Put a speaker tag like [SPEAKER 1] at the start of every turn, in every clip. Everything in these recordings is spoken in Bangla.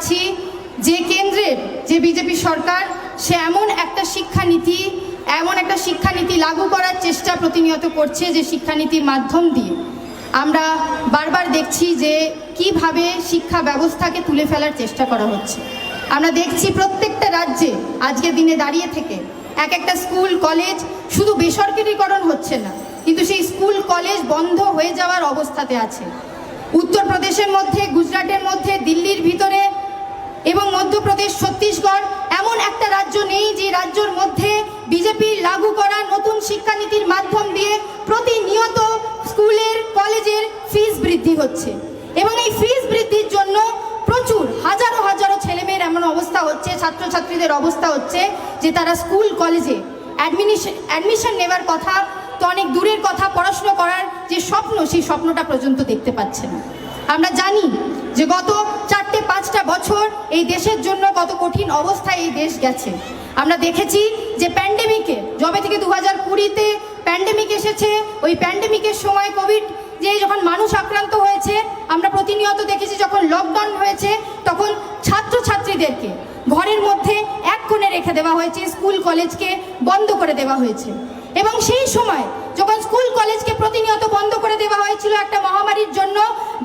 [SPEAKER 1] পাচ্ছি যে কেন্দ্রের যে বিজেপি সরকার সে এমন একটা শিক্ষানীতি লাগু করার চেষ্টা প্রতিনিয়ত করছে, যে শিক্ষানীতির মাধ্যম দিয়ে আমরা বারবার দেখছি যে কিভাবে শিক্ষা ব্যবস্থাকে তুলে ফেলার চেষ্টা করা হচ্ছে। আমরা দেখছি প্রত্যেকটা রাজ্যে আজকের দিনে দাঁড়িয়ে থেকে এক একটা স্কুল কলেজ শুধু বেসরকারিকরণ হচ্ছে না, কিন্তু সেই স্কুল কলেজ বন্ধ হয়ে যাওয়ার অবস্থাতে আছে। উত্তরপ্রদেশের মধ্যে, গুজরাটের মধ্যে, দিল্লির ভিতরে এবং মধ্যপ্রদেশ, ছত্তিশগড় এমন একটা রাজ্য নেই যে রাজ্যের মধ্যে বিজেপির লাগু করা নতুন শিক্ষানীতির মাধ্যম দিয়ে প্রতিনিয়ত স্কুলের কলেজের ফিস বৃদ্ধি হচ্ছে। এবং এই ফিস বৃদ্ধির জন্য প্রচুর হাজারো হাজারো ছেলেমেয়ের এমন অবস্থা হচ্ছে, ছাত্রছাত্রীদের অবস্থা হচ্ছে যে তারা স্কুল কলেজে অ্যাডমিশন নেওয়ার কথা তো অনেক দূরের কথা, পড়াশুনো করার যে স্বপ্ন সেই স্বপ্নটা পর্যন্ত দেখতে পাচ্ছে না। আমরা জানি যে গত 4-5টা বছর এই দেশের জন্য কত কঠিন অবস্থায় এই দেশ গেছে। আমরা দেখেছি যে প্যান্ডেমিকে, যবে থেকে 2020-তে প্যান্ডেমিক এসেছে, ওই প্যান্ডেমিকের সময় কোভিড যে যখন মানুষ আক্রান্ত হয়েছে, আমরা প্রতিনিয়ত দেখেছি যখন লকডাউন হয়েছে তখন ছাত্রছাত্রীদেরকে ঘরের মধ্যে এক কোণে রেখে দেওয়া হয়েছে, স্কুল কলেজকে বন্ধ করে দেওয়া হয়েছে। এবং সেই সময় যখন স্কুল কলেজকে প্রতিনিয়ত বন্ধ করে দেওয়া হয়েছিল একটা মহামারীর জন্য,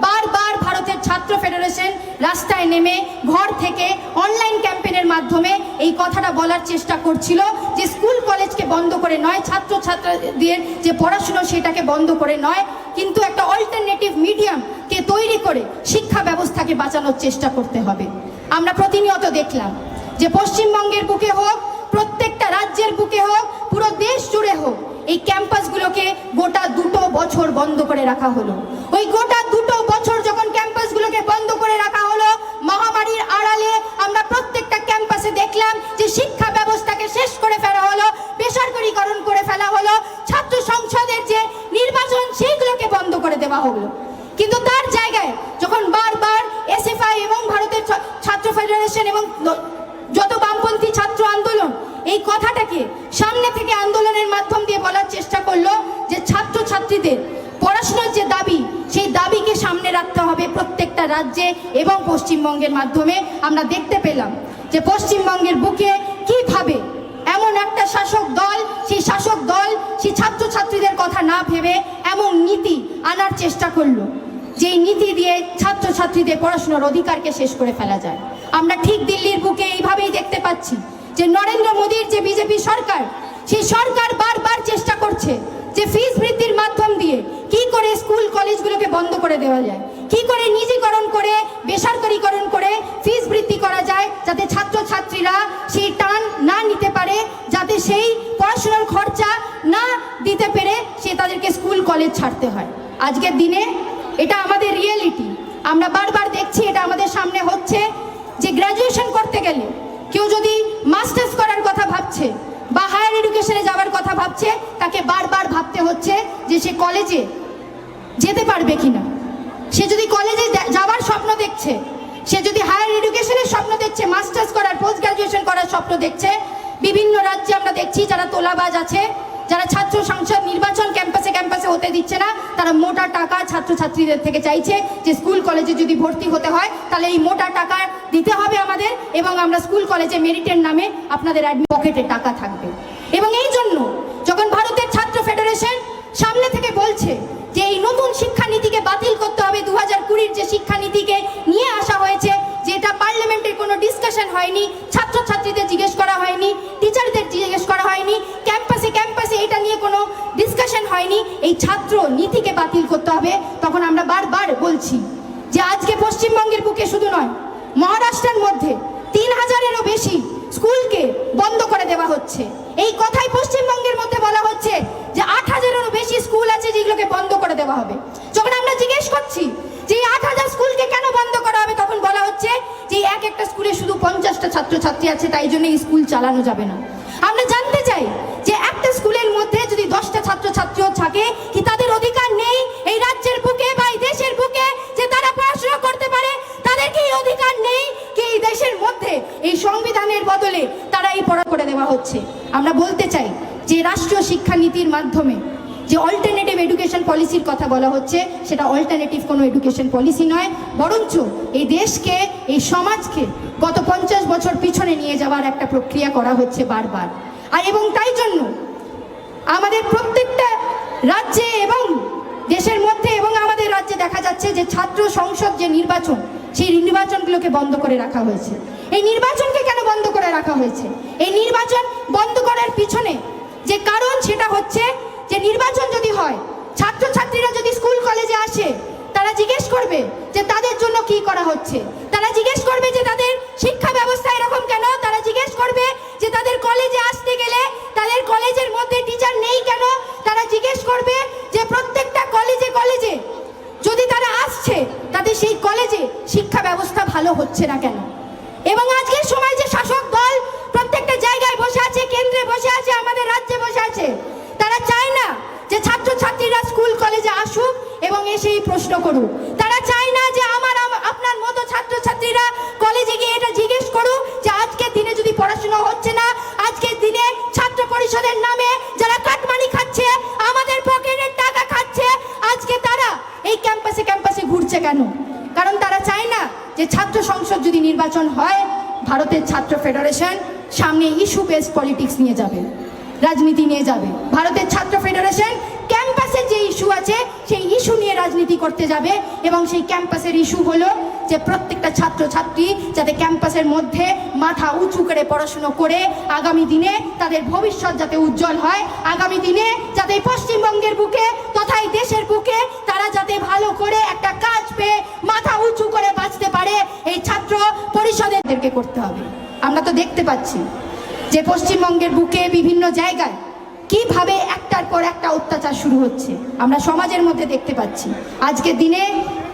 [SPEAKER 1] বারবার ভারতের ছাত্র ফেডারেশন রাস্তায় নেমে ঘর থেকে অনলাইন ক্যাম্পেইনের মাধ্যমে এই কথাটা বলার চেষ্টা করছিল যে স্কুল কলেজকে বন্ধ করে নয়, ছাত্রছাত্রীদের যে পড়াশুনো সেটাকে বন্ধ করে নয়, কিন্তু একটা অল্টারনেটিভ মিডিয়ামকে তৈরি করে শিক্ষা ব্যবস্থাকে বাঁচানোর চেষ্টা করতে হবে। আমরা প্রতিনিয়ত দেখলাম যে পশ্চিমবঙ্গের বুকে হোক, প্রত্যেকটা রাজ্যের বুকে হোক, পুরো দেশ জুড়ে হোক, এই ক্যাম্পাসগুলোকে গোটা 2 বছর বন্ধ করে রাখা হলো। ওই গোটা 2 বছর যখন ক্যাম্পাসগুলোকে বন্ধ করে রাখা হলো, মহামারীর আড়ালে আমরা প্রত্যেকটা ক্যাম্পাসে দেখলাম যে শিক্ষা ব্যবস্থাকে শেষ করে ফেলা হলো, বেসরকারিকরণ করে ফেলা হলো, ছাত্র সংসদের যে নির্বাচন সেইগুলোকে বন্ধ করে দেওয়া হলো। কিন্তু তার জায়গায় যখন বারবার এসএফআই এবং ভারতের ছাত্র ফেডারেশন এবং যত বামপন্থী ছাত্র আন্দোলন এই কথাটাকে সামনে থেকে আন্দোলনের মাধ্যম দিয়ে বলার চেষ্টা করলো যে ছাত্রছাত্রীদের পড়াশোনার যে দাবি, সেই দাবিকে সামনে রাখতে হবে প্রত্যেকটা রাজ্যে এবং পশ্চিমবঙ্গের মাধ্যমে আমরা দেখতে পেলাম যে পশ্চিমবঙ্গের বুকে কিভাবে এমন একটা শাসক দল, সেই শাসক দল সেই ছাত্রছাত্রীদের কথা না ভেবে এমন নীতি আনার চেষ্টা করলো যেই নীতি দিয়ে ছাত্রছাত্রীদের পড়াশোনার অধিকারকে শেষ করে ফেলা যায়। আমরা ঠিক দিল্লির বুকে এইভাবেই দেখতে পাচ্ছি যে নরেন্দ্র মোদীর যে বিজেপি সরকার, সেই সরকার বারবার চেষ্টা করছে যে ফিস বৃদ্ধির মাধ্যম দিয়ে কি করে স্কুল কলেজগুলোকে বন্ধ করে দেওয়া যায়, কি করে নিজীকরণ করে বেসরকারিকরণ করে ফিস বৃদ্ধি করা যায়, যাতে ছাত্রছাত্রীরা সেই টান না নিতে পারে, যাতে সেই পড়াশোনার খরচা না দিতে পেরে সে তাদেরকে স্কুল কলেজ ছাড়তে হয়। আজকের দিনে এটা আমাদের রিয়েলিটি, আমরা বারবার দেখছি, এটা আমাদের সামনে হচ্ছে যে গ্র্যাজুয়েশন করতে গেলে কেউ যদি মাস্টার্স করার কথা ভাবছে বা হায়ার এডুকেশনে যাওয়ার কথা ভাবছে, তাকে বারবার ভাবতে হচ্ছে যে সে কলেজে যেতে পারবে কিনা। সে যদি কলেজে যাওয়ার স্বপ্ন দেখছে, সে যদি হায়ার এডুকেশনের স্বপ্ন দেখছে, মাস্টার্স করার, পোস্ট গ্র্যাজুয়েশন করার স্বপ্ন দেখছে, বিভিন্ন রাজ্যে আমরা দেখছি যারা তোলাবাজ আছে, যারা ছাত্র সংসদ নির্বাচন ক্যাম্পাসে ক্যাম্পাসে হতে দিচ্ছে না, তারা মোটা টাকা ছাত্রছাত্রীদের থেকে চাইছে যে স্কুল কলেজে যদি ভর্তি হতে হয় তাহলে এই মোটা টাকা দিতে হবে আমাদের, এবং আমরা স্কুল কলেজে মেরিটের নামে আপনাদের পকেটে টাকা থাকবে। এবং এই জন্য যখন ভারতের ছাত্র ফেডারেশন সামনে থেকে বলছে যে এই নতুন শিক্ষানীতিকে বাতিল করতে হবে, 2020-র যে শিক্ষানীতিকে নিয়ে আসা হয়েছে, যেটা পার্লামেন্টের কোনো ডিসকাশন হয়নি, ছাত্রছাত্রীদের জিজ্ঞেস করা হয়নি, টিচারদের জিজ্ঞেস করা হয়নি, ক্যাম্পাসে ক্যাম্পাসে এটা নিয়ে কোনো ডিসকাশন হয়নি, এই ছাত্র নীতিকে বাতিল করতে হবে। তখন আমরা বারবার বলছি যে আজকে পশ্চিমবঙ্গের বুকে শুধু নয়, মহারাষ্ট্রের মধ্যে 3000-এরও বেশি স্কুলকে বন্ধ করে দেওয়া হচ্ছে। এই কথাই পশ্চিমবঙ্গের মধ্যে বলা হচ্ছে যে 8000-এরও বেশি স্কুল আছে যেগুলোকে বন্ধ করে দেওয়া হবে। যখন আমরা জিজ্ঞেস করছি যে 8000 স্কুলকে কেন বন্ধ করা হবে, তখন বলা হচ্ছে যে এক একটা স্কুলে শুধু 50টা ছাত্রছাত্রী আছে, তাই জন্য স্কুল চালানো যাবে না। আমরা জানতে চাই যে একটা স্কুলের মধ্যে যদি 10টা ছাত্রছাত্রীও থাকে, কি তাদের অধিকার নেই এই রাজ্যের বুকে বা এই দেশের বুকে যে তারা পড়াশোনা করতে পারে? তাদের কি অধিকার নেই কি এই দেশের মধ্যে এই সংবিধানের বদলে তারা এই পড়া করে দেওয়া হচ্ছে? আমরা বলতে চাই যে রাষ্ট্রীয় শিক্ষানীতির মাধ্যমে যে অল্টারনেটিভ এডুকেশন পলিসির কথা বলা হচ্ছে, সেটা অল্টারনেটিভ কোনো এডুকেশন পলিসি নয়, বরঞ্চ এই দেশকে, এই সমাজকে গত 50 বছর পিছনে নিয়ে যাওয়ার একটা প্রক্রিয়া করা হচ্ছে বারবার। আর এবং তাই জন্য আমাদের প্রত্যেকটা রাজ্যে এবং দেশের মধ্যে এবং আমাদের রাজ্যে দেখা যাচ্ছে যে ছাত্র সংসদ যে নির্বাচন, সেই নির্বাচনগুলোকে বন্ধ করে রাখা হয়েছে। এই নির্বাচনকে কেন বন্ধ করে রাখা হয়েছে? এই নির্বাচন বন্ধ করার পিছনে যে কারণ, সেটা হচ্ছে যে নির্বাচন যদি হয়, ছাত্রছাত্রীরা যদি স্কুল কলেজে আসে, তারা জিজ্ঞেস করবে যে তাদের জন্য কি করা হচ্ছে, তারা জিজ্ঞেস করবে যে তাদের শিক্ষা ব্যবস্থা এরকম কেন, তারা জিজ্ঞেস করবে যে তাদের কলেজে আসতে গেলে তাদের কলেজের মধ্যে টিচার নেই কেন, তারা জিজ্ঞেস করবে যে প্রত্যেকটা কলেজে কলেজে যদি তারা আসছে, তাদের সেই কলেজে শিক্ষা ব্যবস্থা ভালো হচ্ছে না কেন। এবং আজকের সময় যে শাসক দল প্রত্যেকটা জায়গায় বসে আছে, কেন্দ্রে বসে আছে, আমাদের রাজ্যে বসে আছে, তারা চায় না যে ছাত্রছাত্রীরা স্কুল কলেজে আসুক এবং এসেই প্রশ্ন করুক। তারা চায় না যে আপনার মতো ছাত্রছাত্রীরা কলেজে গিয়ে এটা জিজ্ঞেস করুক যে আজকের দিনে যদি পড়াশোনা হচ্ছে না, আজকের দিনে ছাত্র পরিষদের নামে যারা কাটমানি খাচ্ছে, আমাদের পকেটের টাকা খাচ্ছে, আজকে তারা এই ক্যাম্পাসে ক্যাম্পাসে ঘুরছে কেন? কারণ তারা চায় না যে ছাত্র সংসদ যদি নির্বাচন হয়, ভারতের ছাত্র ফেডারেশন সামনে ইস্যু বেসড পলিটিক্স নিয়ে যাবে, রাজনীতি নিয়ে যাবে। ভারতের ছাত্র ফেডারেশন ক্যাম্পাসের যে ইস্যু আছে, সেই ইস্যু নিয়ে রাজনীতি করতে যাবে। এবং সেই ক্যাম্পাসের ইস্যু হলো যে প্রত্যেকটা ছাত্রছাত্রী যাতে ক্যাম্পাসের মধ্যে মাথা উঁচু করে পড়াশুনো করে আগামী দিনে তাদের ভবিষ্যৎ যাতে উজ্জ্বল হয়, আগামী দিনে যাতে পশ্চিমবঙ্গের বুকে তথা এই দেশের বুকে তারা যাতে ভালো করে একটা কাজ পেয়ে মাথা উঁচু করে বাঁচতে পারে, এই ছাত্র পরিষদেরকে করতে হবে। আমরা তো দেখতে পাচ্ছি যে পশ্চিমবঙ্গের বুকে বিভিন্ন জায়গায় কিভাবে একটার পর একটা অত্যাচার শুরু হচ্ছে, আমরা সমাজের মধ্যে দেখতে পাচ্ছি। আজকের দিনে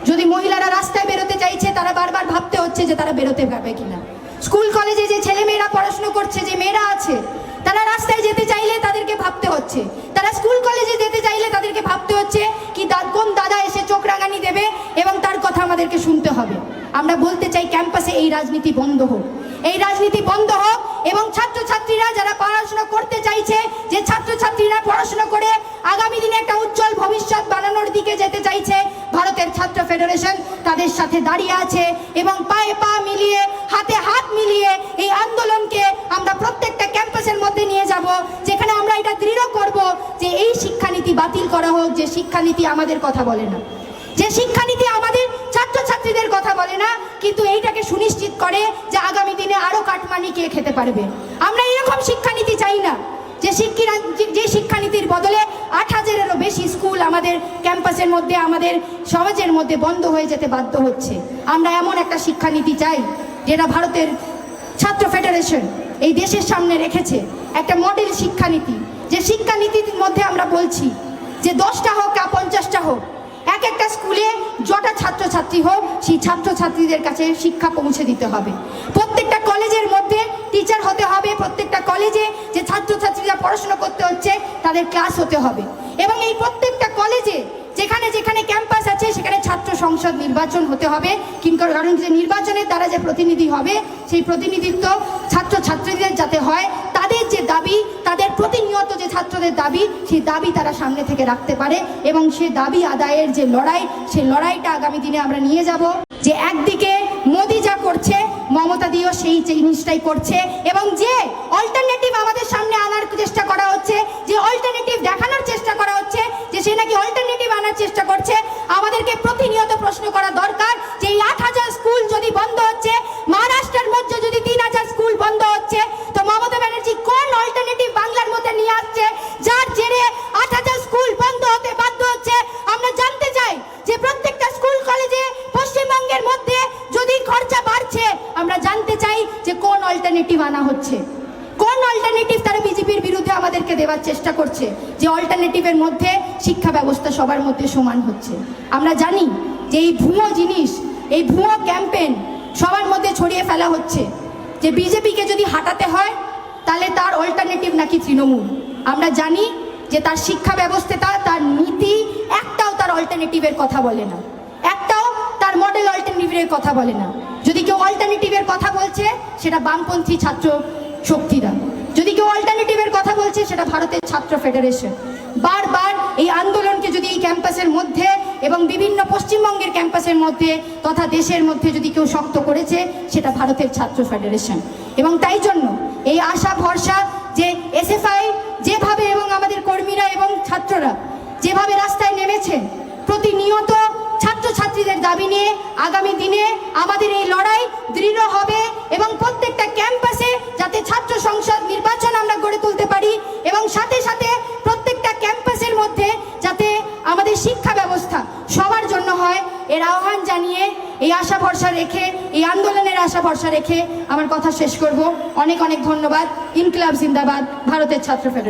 [SPEAKER 1] যদি মহিলারা রাস্তায় বেরোতে চাইছে, তারা বারবার ভাবতে হচ্ছে যে তারা বেরোতে পারবে কিনা। স্কুল কলেজে যে ছেলেমেয়েরা পড়াশুনো করছে, যে মেয়েরা আছে, তারা রাস্তায় যেতে চাইলে তাদেরকে ভাবতে হচ্ছে, তারা স্কুল কলেজে যেতে চাইলে তাদেরকে ভাবতে হচ্ছে কি কোন দাদা এসে চোখ রাঙানি দেবে এবং তার কথা আমাদেরকে শুনতে হবে। আমরা বলতে চাই ক্যাম্পাসে এই রাজনীতি বন্ধ হোক, এই রাজনীতি বন্ধ হোক। এবং ছাত্রছাত্রীরা যারা পড়াশোনা করতে চাইছে, যে ছাত্রছাত্রীরা পড়াশোনা করে আগামী দিনে একটা উজ্জ্বল ভবিষ্যৎ বানানোর দিকে যেতে চাইছে, ভারতের ছাত্র ফেডারেশন তাদের সাথে দাঁড়িয়ে আছে। এবং পায়ে পা মিলিয়ে, হাতে হাত মিলিয়ে এই আন্দোলনকে আমরা প্রত্যেকটা ক্যাম্পাসের মধ্যে নিয়ে যাব, যেখানে আমরা এটা দৃঢ় করব যে এই শিক্ষানীতি বাতিল করা হোক, যে শিক্ষানীতি আমাদের কথা বলে না, যে শিক্ষানীতি আমাদের ছাত্রছাত্রীদের কথা বলে না, কিন্তু এইটাকে সুনিশ্চিত করে যে আগামী দিনে আরো কাটমানি কে খেতে পারবে। আমরা এরকম শিক্ষানীতি চাই না যে শিক্ষানীতির বদলে 8000-এরও বেশি স্কুল আমাদের ক্যাম্পাসের মধ্যে, আমাদের সমাজের মধ্যে বন্ধ হয়ে যেতে বাধ্য হচ্ছে। আমরা এমন একটা শিক্ষানীতি চাই যেটা ভারতের ছাত্র ফেডারেশন এই দেশের সামনে রেখেছে, একটা মডেল শিক্ষানীতি। যে শিক্ষানীতির মধ্যে আমরা বলছি যে 10টা হোক বা 50টা হোক, এক একটা স্কুলে যটা ছাত্রছাত্রী হোক, সেই ছাত্রছাত্রীদের কাছে শিক্ষা পৌঁছে দিতে হবে। প্রত্যেকটা কলেজের মধ্যে টিচার হতে হবে, প্রত্যেকটা কলেজে যে ছাত্রছাত্রীরা পড়াশোনা করতে হচ্ছে তাদের ক্লাস হতে হবে। এবং এই প্রত্যেকটা কলেজে যেখানে যেখানে ক্যাম্পাস আছে, সেখানে ছাত্র সংসদ নির্বাচন হতে হবে। কিন্তু কারণ যে নির্বাচনের দ্বারা যে প্রতিনিধি হবে, সেই প্রতিনিধিত্ব ছাত্রছাত্রীদের যাতে হয়, তাদের যে দাবি, তাদের প্রতিনিয়ত যে ছাত্রদের দাবি, সেই দাবি তারা সামনে থেকে রাখতে পারে। এবং সে দাবি আদায়ের যে লড়াই, সেই লড়াইটা আগামী দিনে আমরা নিয়ে যাব। যে একদিকে মোদি যা করছে, মমতা দিও সেই জিনিসটাই করছে। এবং যে অল্টারনেটিভ আমাদের সামনে আনার চেষ্টা করা হচ্ছে, যে অল্টারনেটিভ দেখানোর চেষ্টা করা হচ্ছে, যে সে নাকি অল্টারনেটিভ আনার চেষ্টা করছে, আমাদেরকে প্রতিনিয়ত প্রশ্ন করা দরকার যে এই 8000 স্কুল যদি বন্ধ হচ্ছে, মহারাষ্ট্রের মধ্যে যদি 3000 স্কুল বন্ধ হচ্ছে, তো মমতা ব্যানার্জি কোন অল্টারনেটিভ বাংলার মধ্যে নিয়ে আসছে, যার জেরে 8000 স্কুল বন্ধ হতে বাধ্য হচ্ছে। আমরা জানতে চাই যে প্রত্যেকটা স্কুল কলেজে পশ্চিমবঙ্গের মধ্যে যদি খরচা বাড়ছে, আমরা জানতে চাই যে কোন অল্টারনেটিভ আনা হচ্ছে, কোন অল্টারনেটিভ তারা বিজেপির বিরুদ্ধে আমাদেরকে দেওয়ার চেষ্টা করছে, যে অল্টারনেটিভের মধ্যে শিক্ষা ব্যবস্থা সবার মধ্যে সমান হচ্ছে। আমরা জানি যে এই ভুয়ো জিনিস, এই ভুয়ো ক্যাম্পেইন সবার মধ্যে ছড়িয়ে ফেলা হচ্ছে, যে বিজেপিকে যদি হাঁটাতে হয় তাহলে তার অল্টারনেটিভ নাকি তৃণমূল। আমরা জানি যে তার শিক্ষা ব্যবস্থাটা, তার নীতি একটাও তার অল্টারনেটিভের কথা বলে না, একটাও তার মডেল অল্টারনেটিভের কথা বলে না। যদি কেউ অল্টারনেটিভের কথা বলছে, সেটা বামপন্থী ছাত্র শক্তিরা। যদি কেউ অল্টারনেটিভের কথা বলছে, সেটা ভারতের ছাত্র ফেডারেশন। বারবার এই আন্দোলনকে যদি এই ক্যাম্পাসের মধ্যে এবং বিভিন্ন পশ্চিমবঙ্গের ক্যাম্পাসের মধ্যে তথা দেশের মধ্যে যদি কেউ শক্ত করেছে, সেটা ভারতের ছাত্র ফেডারেশন। এবং তাই জন্য এই আশা ভরসা যে এসএফআই যেভাবে এবং আমাদের কর্মীরা এবং ছাত্ররা যেভাবে রাস্তায় নেমেছে, প্রতিনিয়ত ছাত্রছাত্রীদের দাবি নিয়ে আগামী দিনে আমাদের এই লড়াই দৃঢ় হবে এবং প্রত্যেকটা ক্যাম্পাসে যাতে ছাত্র সংসদ নির্বাচন আমরা গড়ে তুলতে পারি এবং সাথে সাথে প্রত্যেকটা ক্যাম্পাসের মধ্যে যাতে আমাদের শিক্ষা ব্যবস্থা সবার জন্য হয়, এর আহ্বান জানিয়ে এই আশা ভরসা রেখে, এই আন্দোলনের আশা ভরসা রেখে আমার কথা শেষ করব। অনেক অনেক ধন্যবাদ। ইনকিলাব জিন্দাবাদ, ভারতের ছাত্র ফেডারেশন।